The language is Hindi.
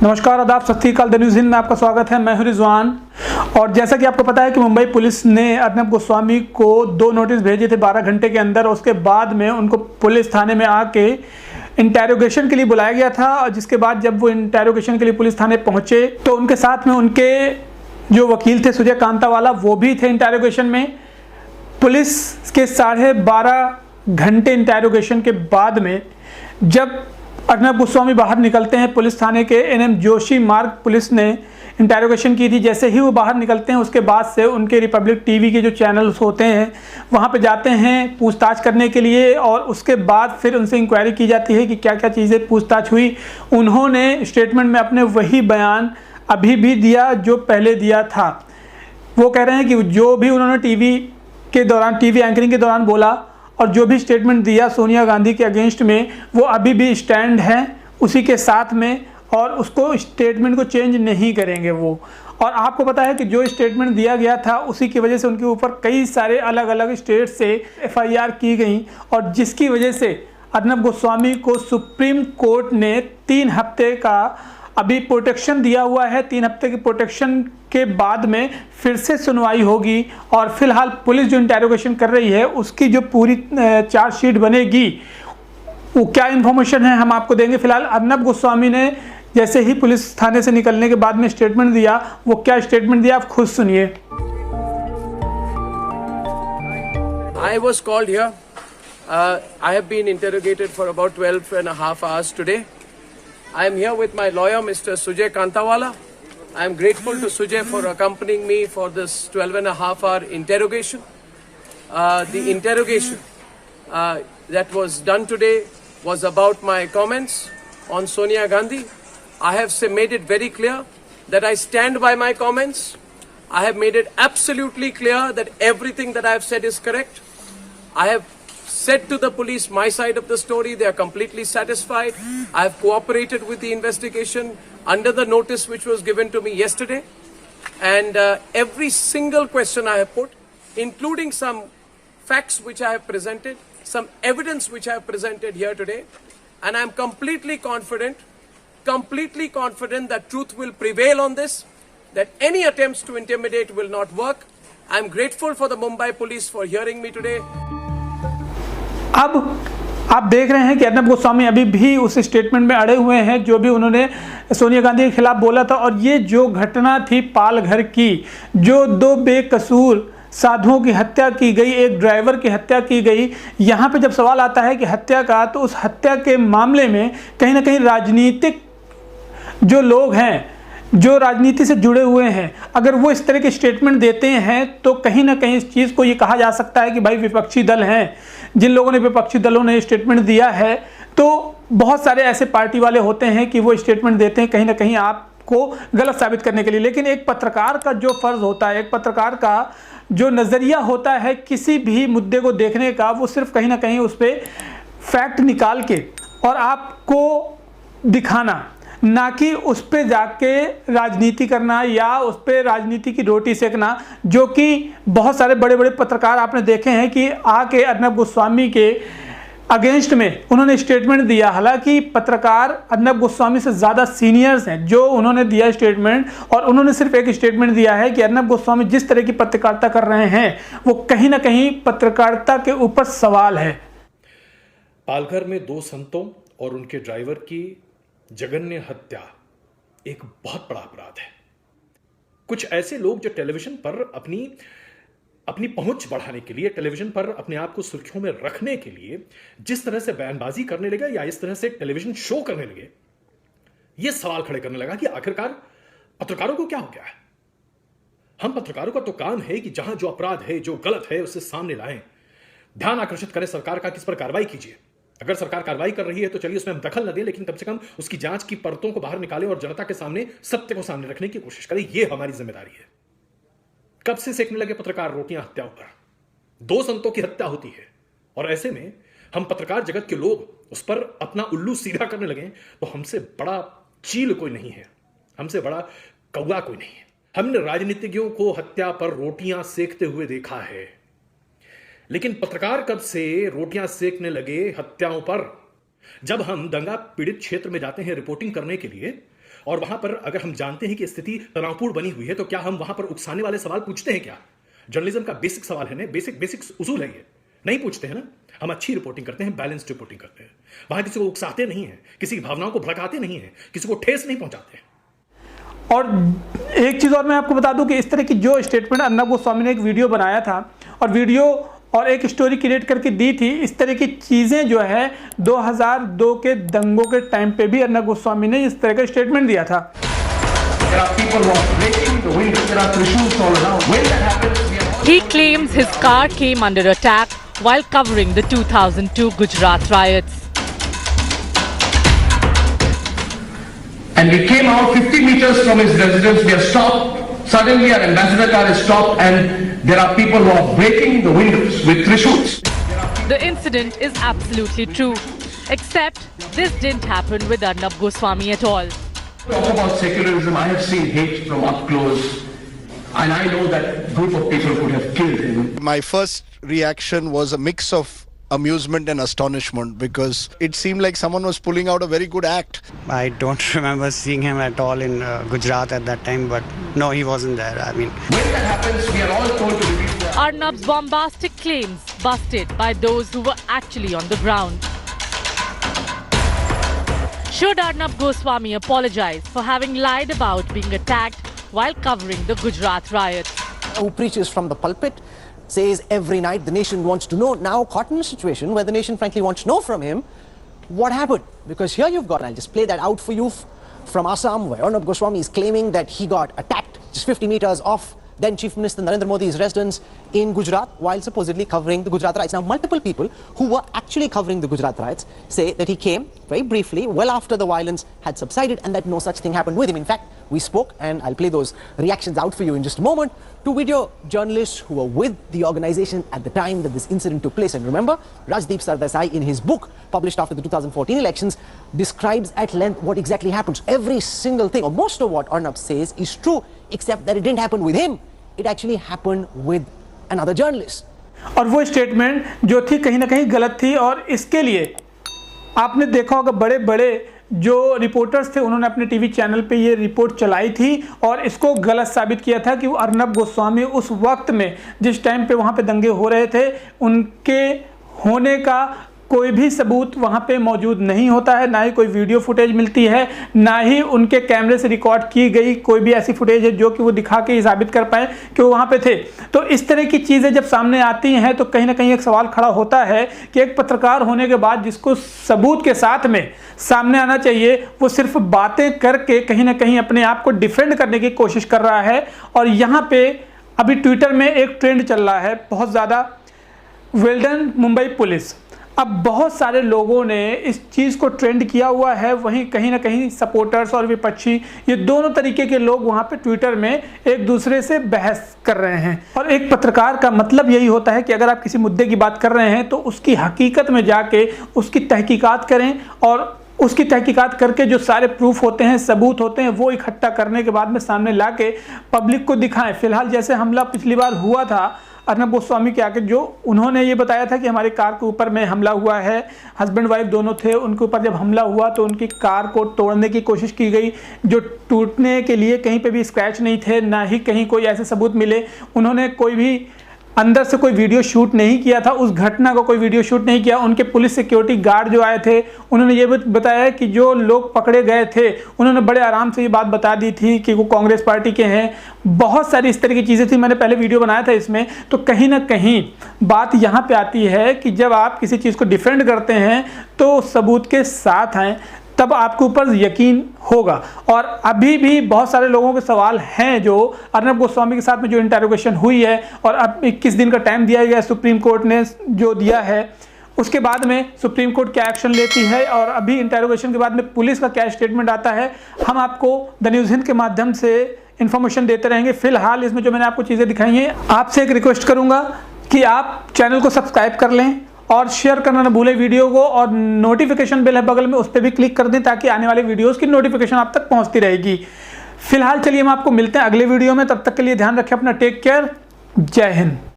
नमस्कार, आदाब, सत श्री अकाल। द न्यूज़ हिंद में आपका स्वागत है। मैं हूं रिजवान। और जैसा कि आपको पता है कि मुंबई पुलिस ने अर्नब गोस्वामी को 2 नोटिस भेजे थे 12 घंटे के अंदर। उसके बाद में उनको पुलिस थाने में आके इंटेरोगेशन के लिए बुलाया गया था। और जिसके बाद जब वो इंटेरोगेशन के लिए पुलिस थाने पहुंचे तो उनके साथ में उनके जो वकील थे सुजय कांतावाला, वो भी थे इंटेरोगेशन में। पुलिस के 12.5 घंटे इंटेरोगेशन के बाद में जब अर्नब गोस्वामी बाहर निकलते हैं, पुलिस थाने के एनएम जोशी मार्ग पुलिस ने इंटेरोगेशन की थी। जैसे ही वो बाहर निकलते हैं उसके बाद से उनके रिपब्लिक टीवी के जो चैनल्स होते हैं वहाँ पे जाते हैं पूछताछ करने के लिए। और उसके बाद फिर उनसे इंक्वायरी की जाती है कि क्या क्या चीज़ें पूछताछ हुई। उन्होंने स्टेटमेंट में अपने वही बयान अभी भी दिया जो पहले दिया था। वो कह रहे हैं कि जो भी उन्होंने टीवी एंकरिंग के दौरान बोला और जो भी स्टेटमेंट दिया सोनिया गांधी के अगेंस्ट में, वो अभी भी स्टैंड है उसी के साथ में, और उसको स्टेटमेंट को चेंज नहीं करेंगे वो। और आपको पता है कि जो स्टेटमेंट दिया गया था उसी की वजह से उनके ऊपर कई सारे अलग अलग स्टेट से एफआईआर की गई, और जिसकी वजह से अर्नब गोस्वामी को सुप्रीम कोर्ट ने 3 हफ्ते का अभी प्रोटेक्शन दिया हुआ है। 3 हफ्ते के प्रोटेक्शन के बाद में फिर से सुनवाई होगी। और फिलहाल पुलिस जो इंटेरोगेशन कर रही है उसकी जो पूरी चार्जशीट बनेगी, वो क्या इन्फॉर्मेशन है हम आपको देंगे। फिलहाल अर्नब गोस्वामी ने जैसे ही पुलिस थाने से निकलने के बाद में स्टेटमेंट दिया, वो क्या स्टेटमेंट दिया आप खुद सुनिए। I was called here. I have been interrogated for about 12.5 hours today. I am here with my lawyer, Mr. Sujay Kantawala. I am grateful to Sujay for accompanying me for this 12.5 hour interrogation. The interrogation that was done today was about my comments on Sonia Gandhi. I have made it very clear that I stand by my comments. I have made it absolutely clear that everything that I have said is correct. I have said to the police my side of the story. They are completely satisfied. I have cooperated with the investigation under the notice which was given to me yesterday. And every single question I have put, including some facts which I have presented, some evidence which I have presented here today. And I am completely confident that truth will prevail on this, that any attempts to intimidate will not work. I am grateful for the Mumbai police for hearing me today. अब आप देख रहे हैं कि अर्नब गोस्वामी अभी भी उस स्टेटमेंट में अड़े हुए हैं जो भी उन्होंने सोनिया गांधी के खिलाफ बोला था। और ये जो घटना थी पालघर की, जो 2 बेकसूर साधुओं की हत्या की गई, एक ड्राइवर की हत्या की गई, यहाँ पे जब सवाल आता है कि हत्या का, तो उस हत्या के मामले में कहीं ना कहीं राजनीतिक जो लोग हैं, जो राजनीति से जुड़े हुए हैं, अगर वो इस तरह के स्टेटमेंट देते हैं तो कहीं ना कहीं इस चीज़ को ये कहा जा सकता है कि भाई विपक्षी दल हैं, जिन लोगों ने विपक्षी दलों ने स्टेटमेंट दिया है, तो बहुत सारे ऐसे पार्टी वाले होते हैं कि वो स्टेटमेंट देते हैं कहीं ना कहीं आपको गलत साबित करने के लिए। लेकिन एक पत्रकार का जो फ़र्ज़ होता है, एक पत्रकार का जो नज़रिया होता है किसी भी मुद्दे को देखने का, वो सिर्फ कहीं ना कहीं उस पर फैक्ट निकाल के और आपको दिखाना, ना कि उस पे जाके राजनीति करना या उस पे राजनीति की रोटी सेकना, जो कि बहुत सारे बड़े बड़े पत्रकार आपने देखे हैं कि आके अर्नब गोस्वामी के अगेंस्ट में उन्होंने स्टेटमेंट दिया। हालांकि पत्रकार अर्नब गोस्वामी से ज़्यादा सीनियर्स हैं जो उन्होंने दिया स्टेटमेंट, और उन्होंने सिर्फ एक स्टेटमेंट दिया है कि अर्नब गोस्वामी जिस तरह की पत्रकारिता कर रहे हैं वो कहीं ना कहीं पत्रकारिता के ऊपर सवाल है। पालघर में 2 संतों और उनके ड्राइवर की जघन्य हत्या एक बहुत बड़ा अपराध है। कुछ ऐसे लोग जो टेलीविजन पर अपनी पहुंच बढ़ाने के लिए, टेलीविजन पर अपने आप को सुर्खियों में रखने के लिए जिस तरह से बयानबाजी करने लगे या इस तरह से टेलीविजन शो करने लगे, यह सवाल खड़े करने लगा कि आखिरकार पत्रकारों को क्या हो गया है। हम पत्रकारों का तो काम है कि जहां जो अपराध है, जो गलत है, उसे सामने लाएं, ध्यान आकर्षित करें सरकार का, किस पर कार्रवाई कीजिए। अगर सरकार कार्रवाई कर रही है तो चलिए उसमें हम दखल न दें, लेकिन कम से कम उसकी जांच की परतों को बाहर निकालें और जनता के सामने सत्य को सामने रखने की कोशिश करें। यह हमारी जिम्मेदारी है। कब से सेकने लगे पत्रकार रोटियां हत्याओं पर? 2 संतों की हत्या होती है और ऐसे में हम पत्रकार जगत के लोग उस पर अपना उल्लू सीधा करने लगे तो हमसे बड़ा चील कोई नहीं है, हमसे बड़ा कौवा कोई नहीं है। हमने राजनीतिज्ञों को हत्या पर रोटियां सेकते हुए देखा है, लेकिन पत्रकार कब से रोटियां सेकने लगे हत्याओं पर? जब हम दंगा पीड़ित क्षेत्र में जाते हैं रिपोर्टिंग करने के लिए और वहां पर अगर हम जानते हैं कि स्थिति तनावपूर्ण बनी हुई है तो क्या हम वहां पर उकसाने वाले सवाल पूछते हैं क्या? जर्नलिज्म का बेसिक सवाल है ना, बेसिक उसूल है ये, नहीं पूछते हैं ना। हम अच्छी रिपोर्टिंग करते हैं, बैलेंस्ड रिपोर्टिंग करते हैं, वहां किसी को उकसाते नहीं है, किसी की भावनाओं को भड़काते नहीं है, किसी को ठेस नहीं पहुंचाते हैं। और एक चीज़ और मैं आपको बता दूं कि इस तरह की जो स्टेटमेंट अर्नब गोस्वामी ने एक वीडियो बनाया था और वीडियो और एक स्टोरी क्रिएट करके दी थी, इस तरह की चीज़ें जो है 2002 के दंगों के टाइम पे भी अर्नब गोस्वामी ने इस तरह का स्टेटमेंट दिया था। He claims his car came under attack while covering the 2002 Gujarat riots. And we came out 50 meters from his residence, we are stopped. Suddenly our ambassador car is stopped and there are people who are breaking the windows with trishuls. The incident is absolutely true, except this didn't happen with Arnab Goswami at all. Talk about secularism, I have seen hate from up close and I know that group of people could have killed him. My first reaction was a mix of amusement and astonishment because it seemed like someone was pulling out a very good act. I don't remember seeing him at all in Gujarat at that time, but no, he wasn't there. I mean, When that happens, we are all told to repeat that. Arnab's bombastic claims busted by those who were actually on the ground. Should Arnab Goswami apologize for having lied about being attacked while covering the Gujarat riots? Who preaches from the pulpit, says every night the nation wants to know, now caught in a situation where the nation frankly wants to know from him what happened. Because here you've got, I'll just play that out for you from Assam, where Arnab Goswami is claiming that he got attacked just 50 meters off then Chief Minister Narendra Modi's residence in Gujarat while supposedly covering the Gujarat riots. Now, multiple people who were actually covering the Gujarat riots say that he came very briefly, well after the violence had subsided, and that no such thing happened with him. In fact, we spoke, and I'll play those reactions out for you in just a moment, to video journalists who were with the organization at the time that this incident took place. And remember, Rajdeep Sardesai, in his book published after the 2014 elections, describes at length what exactly happened. Every single thing, or most of what Arnab says, is true, except that it didn't happen with him. It actually happened with another journalist. और वो स्टेटमेंट जो थी कहीं ना कहीं गलत थी, और इसके लिए आपने देखा होगा बड़े बड़े जो रिपोर्टर्स थे उन्होंने अपने टीवी चैनल पे ये रिपोर्ट चलाई थी और इसको गलत साबित किया था कि वो अर्नब गोस्वामी उस वक्त में जिस टाइम पे वहाँ पे दंगे हो रहे थे उनके होने का कोई भी सबूत वहाँ पे मौजूद नहीं होता है, ना ही कोई वीडियो फुटेज मिलती है, ना ही उनके कैमरे से रिकॉर्ड की गई कोई भी ऐसी फुटेज है जो कि वो दिखा के साबित कर पाए कि वो वहाँ पे थे। तो इस तरह की चीज़ें जब सामने आती हैं तो कहीं ना कहीं एक सवाल खड़ा होता है कि एक पत्रकार होने के बाद जिसको सबूत के साथ में सामने आना चाहिए, वो सिर्फ बातें करके कहीं ना कहीं अपने आप को डिफेंड करने की कोशिश कर रहा है। और यहाँ पे अभी ट्विटर में एक ट्रेंड चल रहा है बहुत ज़्यादा, वेल डन मुंबई पुलिस। अब बहुत सारे लोगों ने इस चीज़ को ट्रेंड किया हुआ है, वहीं कहीं ना कहीं सपोर्टर्स और विपक्षी ये दोनों तरीके के लोग वहाँ पे ट्विटर में एक दूसरे से बहस कर रहे हैं। और एक पत्रकार का मतलब यही होता है कि अगर आप किसी मुद्दे की बात कर रहे हैं तो उसकी हकीकत में जाके उसकी तहकीकात करें और उसकी तहकीकात करके जो सारे प्रूफ होते हैं, सबूत होते हैं, वो इकट्ठा करने के बाद में सामने ला के पब्लिक को दिखाएं। फिलहाल जैसे हमला पिछली बार हुआ था अर्नब गोस्वामी के आके, जो उन्होंने ये बताया था कि हमारी कार के ऊपर में हमला हुआ है, हस्बैंड वाइफ दोनों थे, उनके ऊपर जब हमला हुआ तो उनकी कार को तोड़ने की कोशिश की गई, जो टूटने के लिए कहीं पे भी स्क्रैच नहीं थे, ना ही कहीं कोई ऐसे सबूत मिले। उन्होंने कोई भी अंदर से कोई वीडियो शूट नहीं किया था, उस घटना को कोई वीडियो शूट नहीं किया। उनके पुलिस सिक्योरिटी गार्ड जो आए थे उन्होंने ये बताया कि जो लोग पकड़े गए थे उन्होंने बड़े आराम से ये बात बता दी थी कि वो कांग्रेस पार्टी के हैं। बहुत सारी इस तरह की चीज़ें थी, मैंने पहले वीडियो बनाया था इसमें। तो कहीं ना कहीं बात यहाँ पे आती है कि जब आप किसी चीज़ को डिफेंड करते हैं तो सबूत के साथ आएँ, तब आपके ऊपर यकीन होगा। और अभी भी बहुत सारे लोगों के सवाल हैं जो अर्नब गोस्वामी के साथ में जो इंटरोगेशन हुई है और अब 21 दिन का टाइम दिया गया सुप्रीम कोर्ट ने जो दिया है, उसके बाद में सुप्रीम कोर्ट क्या एक्शन लेती है और अभी इंटरोगेशन के बाद में पुलिस का क्या स्टेटमेंट आता है, हम आपको द न्यूज़ हिंद के माध्यम से इन्फॉर्मेशन देते रहेंगे। फिलहाल इसमें जो मैंने आपको चीज़ें दिखाई हैं, आपसे एक रिक्वेस्ट करूँगा कि आप चैनल को सब्सक्राइब कर लें और शेयर करना ना भूलें वीडियो को, और नोटिफिकेशन बेल है बगल में, उस पर भी क्लिक कर दें ताकि आने वाले वीडियोस की नोटिफिकेशन आप तक पहुंचती रहेगी। फिलहाल चलिए हम आपको मिलते हैं अगले वीडियो में, तब तक के लिए ध्यान रखें अपना, टेक केयर, जय हिंद।